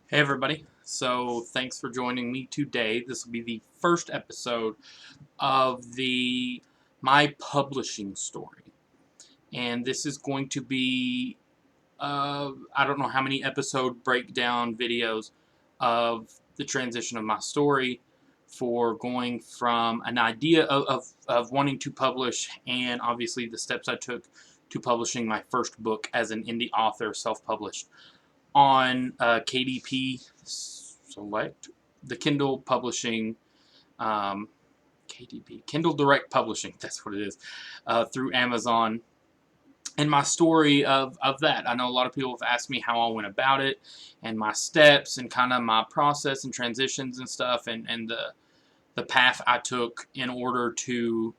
Hey everybody. So thanks for joining me today. This will be the first episode of the my publishing story. And this is going to be I don't know how many episode breakdown videos of the transition of my story for going from an idea of wanting to publish and obviously the steps I took to publishing my first book as an indie author, self-published on KDP Select, the Kindle Publishing, um, KDP, Kindle Direct Publishing, that's what it is, through Amazon. And my story of that. I know a lot of people have asked me how I went about it and my steps and kind of my process and transitions and stuff and the path I took in order to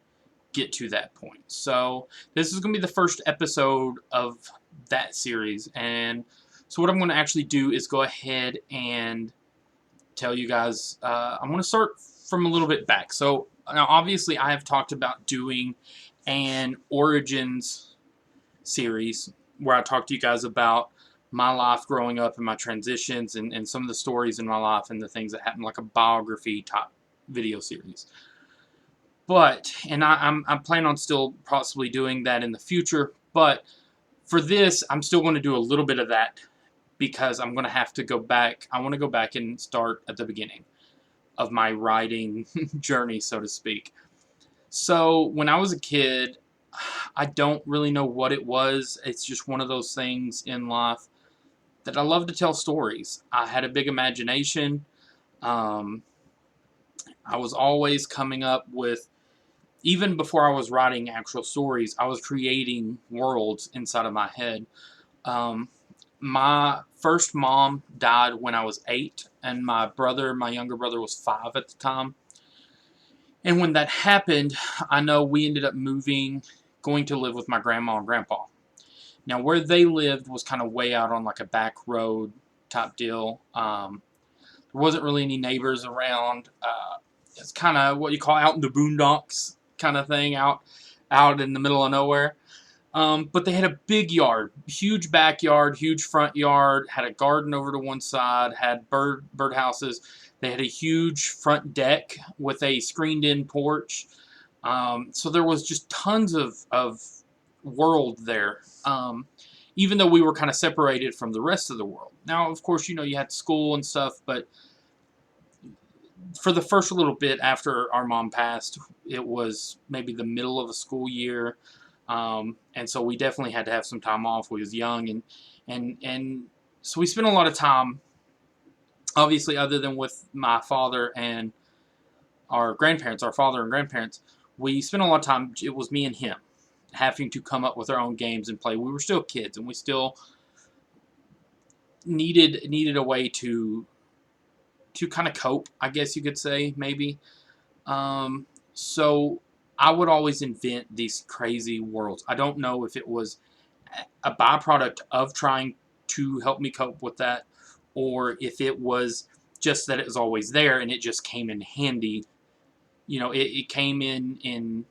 get to that point. So this is going to be the first episode of that series. And so what I'm going to actually do is go ahead and tell you guys, I'm going to start from a little bit back. So now obviously I have talked about doing an Origins series where I talk to you guys about my life growing up and my transitions and some of the stories in my life and the things that happened, like a biography type video series. But, and I'm planning on still possibly doing that in the future, but for this, I'm still going to do a little bit of that because I'm going to have to go back. I want to go back and start at the beginning of my writing journey, so to speak. So when I was a kid, I don't really know what it was. It's just one of those things in life that I love to tell stories. I had a big imagination. Um, I was always coming up with, even before I was writing actual stories, I was creating worlds inside of my head. Um, my first mom died when I was 8, and my younger brother, was 5 at the time. And when that happened, I know we ended up moving, going to live with my grandma and grandpa. Now, where they lived was kind of way out on like a back road type deal. There wasn't really any neighbors around. It's kind of what you call out in the boondocks kind of thing, out in the middle of nowhere. But they had a big yard, huge backyard, huge front yard, had a garden over to one side, had bird houses. They had a huge front deck with a screened-in porch. So there was just tons of world there, even though we were kind of separated from the rest of the world. Now, of course, you had school and stuff, but for the first little bit after our mom passed, it was maybe the middle of a school year. And so we definitely had to have some time off. We was young, and so we spent a lot of time, obviously, other than with my father and our grandparents, our father and grandparents. We spent a lot of time. It was me and him having to come up with our own games and play. We were still kids, and we still needed a way to kind of cope, I guess you could say, maybe. So I would always invent these crazy worlds. I don't know if it was a byproduct of trying to help me cope with that, or if it was just that it was always there and it just came in handy. It came in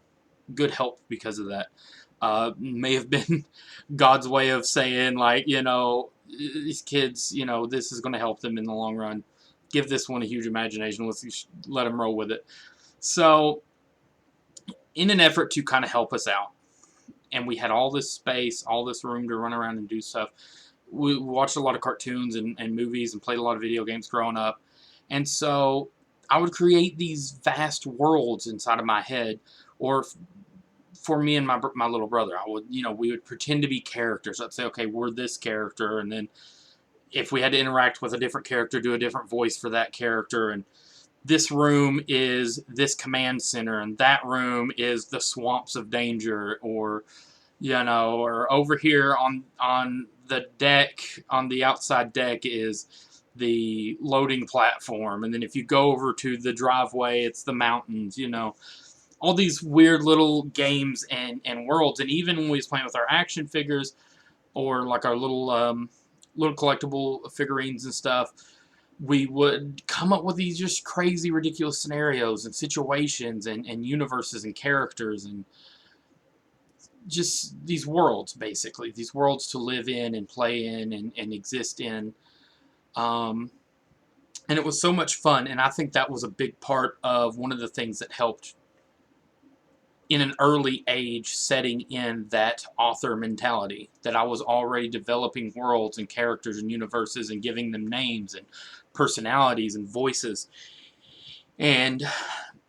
good help because of that. May have been God's way of saying, like, these kids, this is going to help them in the long run. Give this one a huge imagination. Let's let them roll with it. So, in an effort to kind of help us out, and we had all this space, all this room to run around and do stuff. We watched a lot of cartoons and movies and played a lot of video games growing up. And so I would create these vast worlds inside of my head, or for me and my little brother, we would pretend to be characters. I'd say, okay, we're this character, and then if we had to interact with a different character, do a different voice for that character, and this room is this command center, and that room is the swamps of danger, or over here on the deck, on the outside deck, is the loading platform, and then if you go over to the driveway, it's the mountains. All these weird little games and worlds. And even when we was playing with our action figures, or like our little collectible figurines and stuff, we would come up with these just crazy, ridiculous scenarios and situations and universes and characters, and just these worlds, basically. These worlds to live in and play in and exist in. And it was so much fun, and I think that was a big part of one of the things that helped in an early age setting in that author mentality, that I was already developing worlds and characters and universes and giving them names and personalities and voices and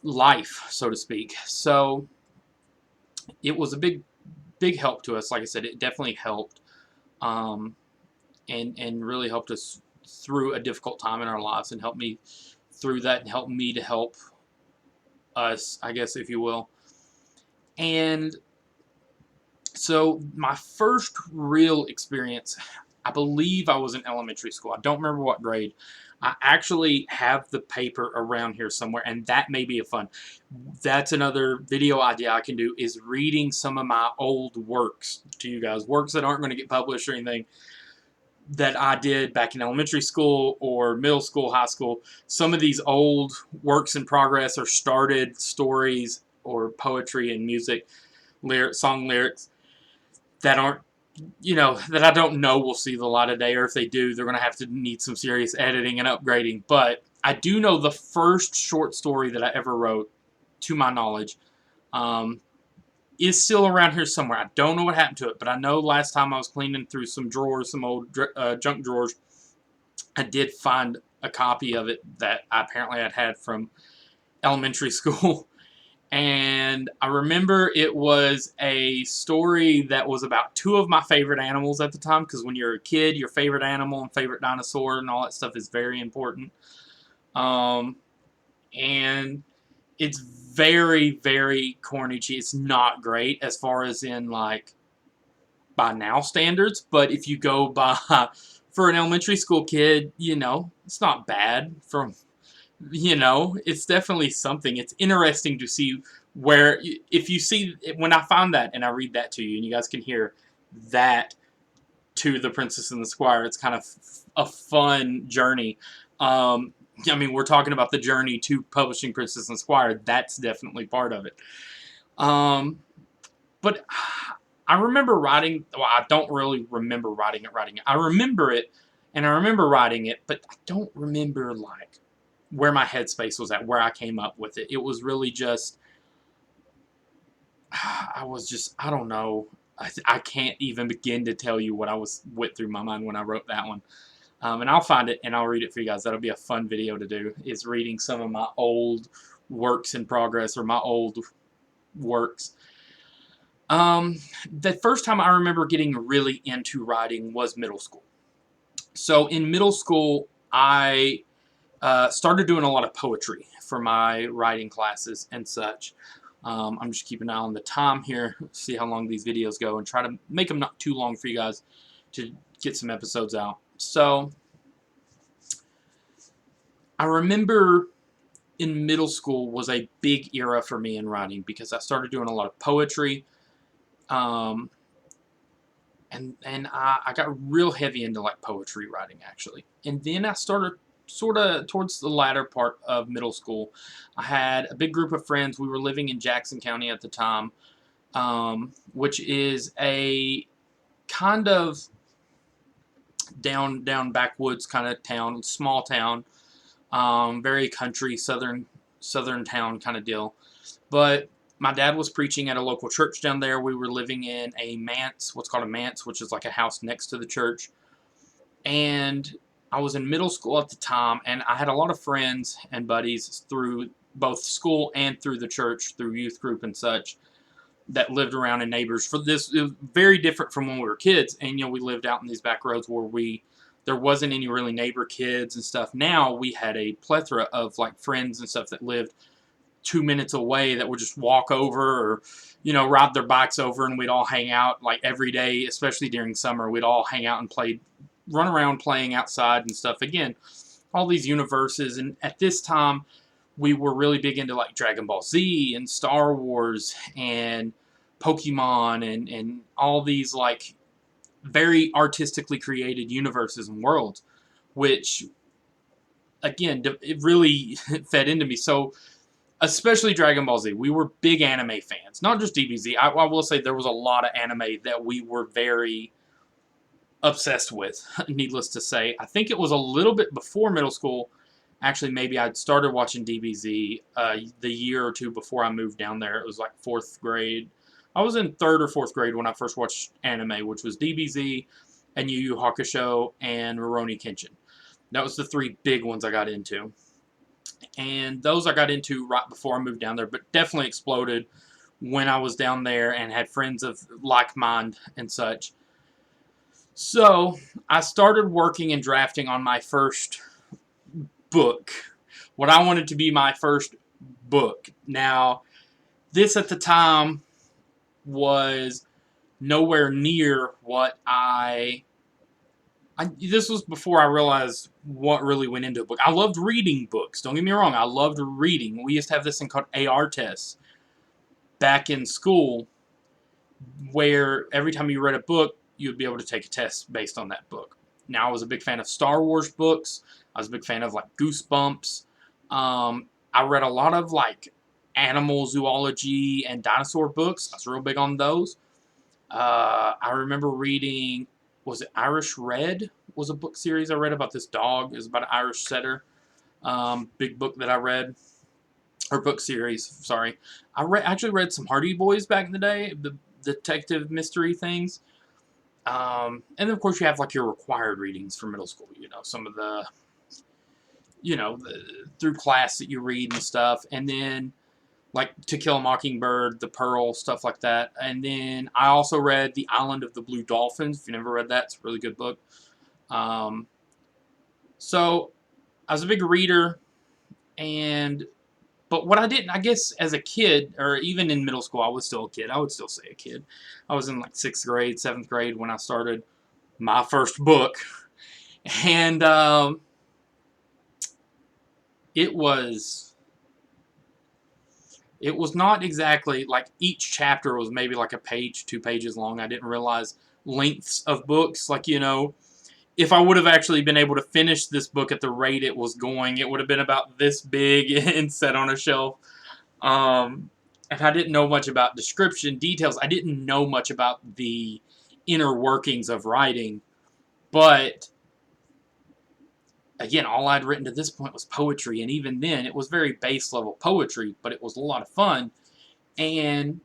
life, so to speak. So it was a big help to us. Like I said, it definitely helped, um, and really helped us through a difficult time in our lives, and helped me through that, and helped me to help us, I guess, if you will. And so my first real experience, I believe I was in elementary school. I don't remember what grade. I actually have the paper around here somewhere, and that may be a fun. That's another video idea I can do, is reading some of my old works to you guys. Works that aren't going to get published or anything, that I did back in elementary school or middle school, high school. Some of these old works in progress or started stories or poetry and music, song lyrics that aren't, that I don't know will see the light of day, or if they do, they're going to have to need some serious editing and upgrading. But I do know the first short story that I ever wrote, to my knowledge, um, is still around here somewhere. I don't know what happened to it, but I know last time I was cleaning through some drawers, some old junk drawers, I did find a copy of it that I apparently had from elementary school. And I remember it was a story that was about two of my favorite animals at the time, because when you're a kid, your favorite animal and favorite dinosaur and all that stuff is very important. Um, and it's very, very corny. It's not great as far as in, like, by now standards, but if you go by, for an elementary school kid, it's not bad from, it's definitely something. It's interesting to see where, if you see, when I found that and I read that to you, and you guys can hear that to The Princess and the Squire, it's kind of a fun journey. I mean, we're talking about the journey to publishing Princess and Squire. That's definitely part of it. But I remember writing, well, I don't really remember writing it. I remember it, and I remember writing it, but I don't remember, like, where my headspace was at, where I came up with it. It was really just, I don't know. I can't even begin to tell you what went through my mind when I wrote that one. And I'll find it and I'll read it for you guys. That'll be a fun video to do, is reading some of my old works in progress, or my old works. The first time I remember getting really into writing was middle school. So in middle school, I started doing a lot of poetry for my writing classes and such. I'm just keeping an eye on the time here, see how long these videos go, and try to make them not too long for you guys to get some episodes out. So I remember in middle school was a big era for me in writing, because I started doing a lot of poetry, and I got real heavy into, like, poetry writing, actually. And then I started sort of towards the latter part of middle school. I had a big group of friends. We were living in Jackson County at the time, which is a kind of down backwoods kind of town, small town, very country, southern town kind of deal. But my dad was preaching at a local church down there. We were living in a manse, what's called a manse, which is like a house next to the church. And I was in middle school at the time, and I had a lot of friends and buddies through both school and through the church, through youth group and such, that lived around, and neighbors. For this, it was very different from when we were kids, and we lived out in these back roads where there wasn't any really neighbor kids and stuff. Now we had a plethora of, like, friends and stuff that lived 2 minutes away, that would just walk over, or ride their bikes over, and we'd all hang out, like, every day, especially during summer. We'd all hang out and run around playing outside and stuff. Again, all these universes. And at this time, we were really big into, like, Dragon Ball Z and Star Wars and Pokemon and all these, like, very artistically created universes and worlds, which, again, it really fed into me. So, especially Dragon Ball Z. We were big anime fans. Not just DBZ. I will say there was a lot of anime that we were very obsessed with, needless to say. I think it was a little bit before middle school Actually, maybe I'd started watching DBZ the year or two before I moved down there. It was like 4th grade. I was in 3rd or 4th grade when I first watched anime, which was DBZ and Yu Yu Hakusho and Rurouni Kenshin. That was the 3 big ones I got into. And those I got into right before I moved down there, but definitely exploded when I was down there and had friends of like mind and such. So I started working and drafting on my first book, what I wanted to be my first book. Now, this at the time was nowhere near what this was before I realized what really went into a book. I loved reading books. Don't get me wrong. I loved reading. We used to have this thing called AR tests back in school where every time you read a book, you'd be able to take a test based on that book. Now, I was a big fan of Star Wars books. I was a big fan of, like, Goosebumps. I read a lot of, like, animal zoology and dinosaur books. I was real big on those. I remember reading, was it Irish Red? Was a book series I read about this dog. It was about an Irish setter. Big book that I read. Or book series, sorry. I actually read some Hardy Boys back in the day, the detective mystery things. And then, of course, you have, like, your required readings for middle school. You know, some of the, through class that you read and stuff. And then, like, To Kill a Mockingbird, The Pearl, stuff like that. And then I also read The Island of the Blue Dolphins. If you never read that, it's a really good book. So I was a big reader, but what I didn't, I guess, as a kid, or even in middle school, I was still a kid. I would still say a kid. I was in, like, 6th grade, 7th grade when I started my first book. And it was not exactly, like, each chapter was maybe like a page, 2 pages long. I didn't realize lengths of books. Like, if I would have actually been able to finish this book at the rate it was going, it would have been about this big and set on a shelf. And I didn't know much about description, details. I didn't know much about the inner workings of writing. But, again, all I'd written to this point was poetry. And even then, it was very base level poetry, but it was a lot of fun. And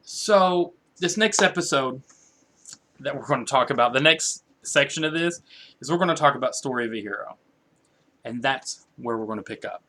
so, this next episode that we're going to talk about, the next section of this, is we're going to talk about Story of a Hero. And that's where we're going to pick up.